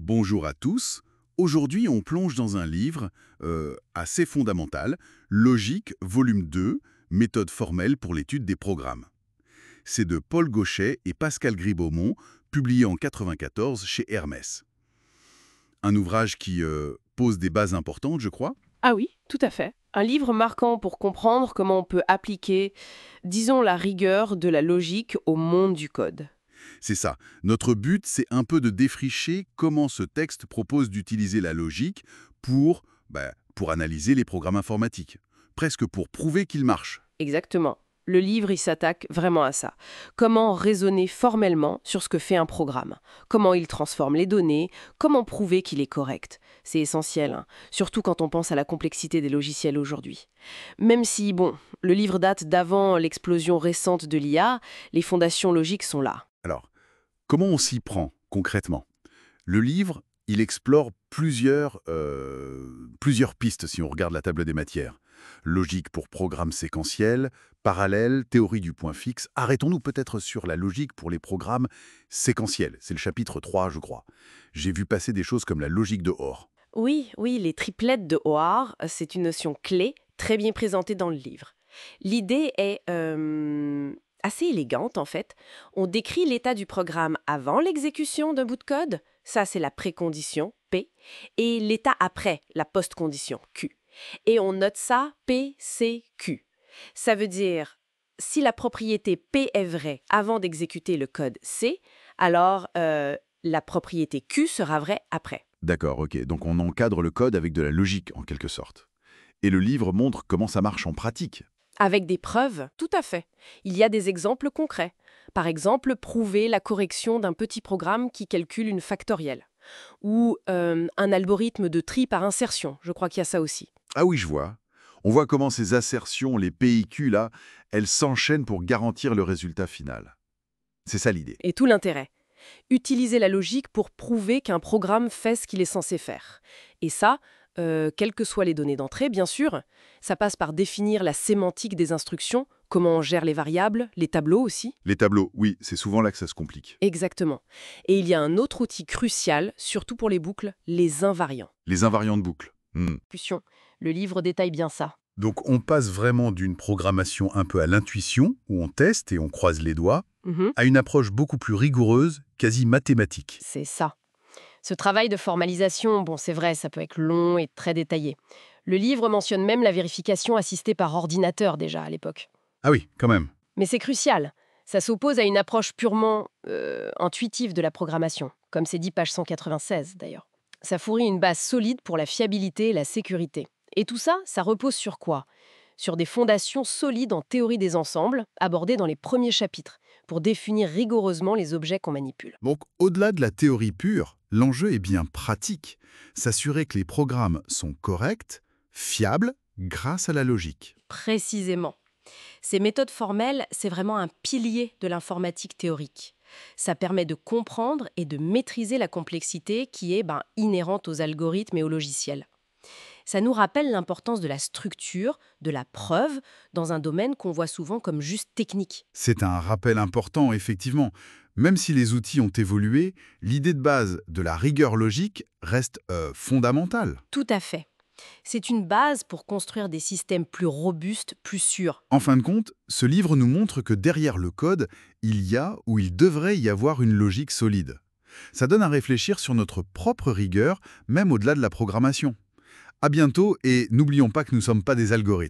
Bonjour à tous. Aujourd'hui, on plonge dans un livre assez fondamental, Logique, volume 2, méthode formelle pour l'étude des programmes. C'est de Paul Gauchet et Pascal Gribaumont, publié en 1994 chez Hermès. Un ouvrage qui pose des bases importantes, je crois. Ah oui, tout à fait. Un livre marquant pour comprendre comment on peut appliquer, disons, la rigueur de la logique au monde du code. C'est ça. Notre but, c'est un peu de défricher comment ce texte propose d'utiliser la logique pour analyser les programmes informatiques. Presque pour prouver qu'ils marchent. Exactement. Le livre, il s'attaque vraiment à ça. Comment raisonner formellement sur ce que fait un programme. Comment il transforme les données. Comment prouver qu'il est correct. C'est essentiel, hein, surtout quand on pense à la complexité des logiciels aujourd'hui. Même si, le livre date d'avant l'explosion récente de l'IA, les fondations logiques sont là. Alors, comment on s'y prend concrètement? Le livre, il explore plusieurs pistes si on regarde la table des matières. Logique pour programmes séquentiels, parallèle, théorie du point fixe. Arrêtons-nous peut-être sur la logique pour les programmes séquentiels. C'est le chapitre 3, je crois. J'ai vu passer des choses comme la logique de Hoare. Oui, les triplettes de Hoare, c'est une notion clé, très bien présentée dans le livre. L'idée est assez élégante, en fait. On décrit l'état du programme avant l'exécution d'un bout de code, ça c'est la précondition, P, et l'état après, la postcondition, Q. Et on note ça P, C, Q. Ça veut dire, si la propriété P est vraie avant d'exécuter le code C, alors la propriété Q sera vraie après. D'accord, ok. Donc on encadre le code avec de la logique, en quelque sorte. Et le livre montre comment ça marche en pratique. Avec des preuves, tout à fait. Il y a des exemples concrets. Par exemple, prouver la correction d'un petit programme qui calcule une factorielle. Ou un algorithme de tri par insertion, je crois qu'il y a ça aussi. Ah oui, je vois. On voit comment ces assertions, les PIQ là, elles s'enchaînent pour garantir le résultat final. C'est ça l'idée. Et tout l'intérêt. Utiliser la logique pour prouver qu'un programme fait ce qu'il est censé faire. Et ça, quelles que soient les données d'entrée, bien sûr, ça passe par définir la sémantique des instructions, comment on gère les variables, les tableaux aussi. Les tableaux, oui, c'est souvent là que ça se complique. Exactement. Et il y a un autre outil crucial, surtout pour les boucles, les invariants. Les invariants de boucle. Le livre détaille bien ça. Donc on passe vraiment d'une programmation un peu à l'intuition, où on teste et on croise les doigts, à une approche beaucoup plus rigoureuse, quasi mathématique. C'est ça. Ce travail de formalisation, c'est vrai, ça peut être long et très détaillé. Le livre mentionne même la vérification assistée par ordinateur déjà à l'époque. Ah oui, quand même. Mais c'est crucial. Ça s'oppose à une approche purement intuitive de la programmation, comme c'est dit page 196 d'ailleurs. Ça fournit une base solide pour la fiabilité et la sécurité. Et tout ça, ça repose sur quoi? Sur des fondations solides en théorie des ensembles, abordées dans les premiers chapitres, pour définir rigoureusement les objets qu'on manipule. Donc au-delà de la théorie pure, l'enjeu est bien pratique. S'assurer que les programmes sont corrects, fiables, grâce à la logique. Précisément. Ces méthodes formelles, c'est vraiment un pilier de l'informatique théorique. Ça permet de comprendre et de maîtriser la complexité qui est inhérente aux algorithmes et aux logiciels. Ça nous rappelle l'importance de la structure, de la preuve, dans un domaine qu'on voit souvent comme juste technique. C'est un rappel important, effectivement. Même si les outils ont évolué, l'idée de base de la rigueur logique reste fondamentale. Tout à fait. C'est une base pour construire des systèmes plus robustes, plus sûrs. En fin de compte, ce livre nous montre que derrière le code, il y a ou il devrait y avoir une logique solide. Ça donne à réfléchir sur notre propre rigueur, même au-delà de la programmation. À bientôt et n'oublions pas que nous ne sommes pas des algorithmes.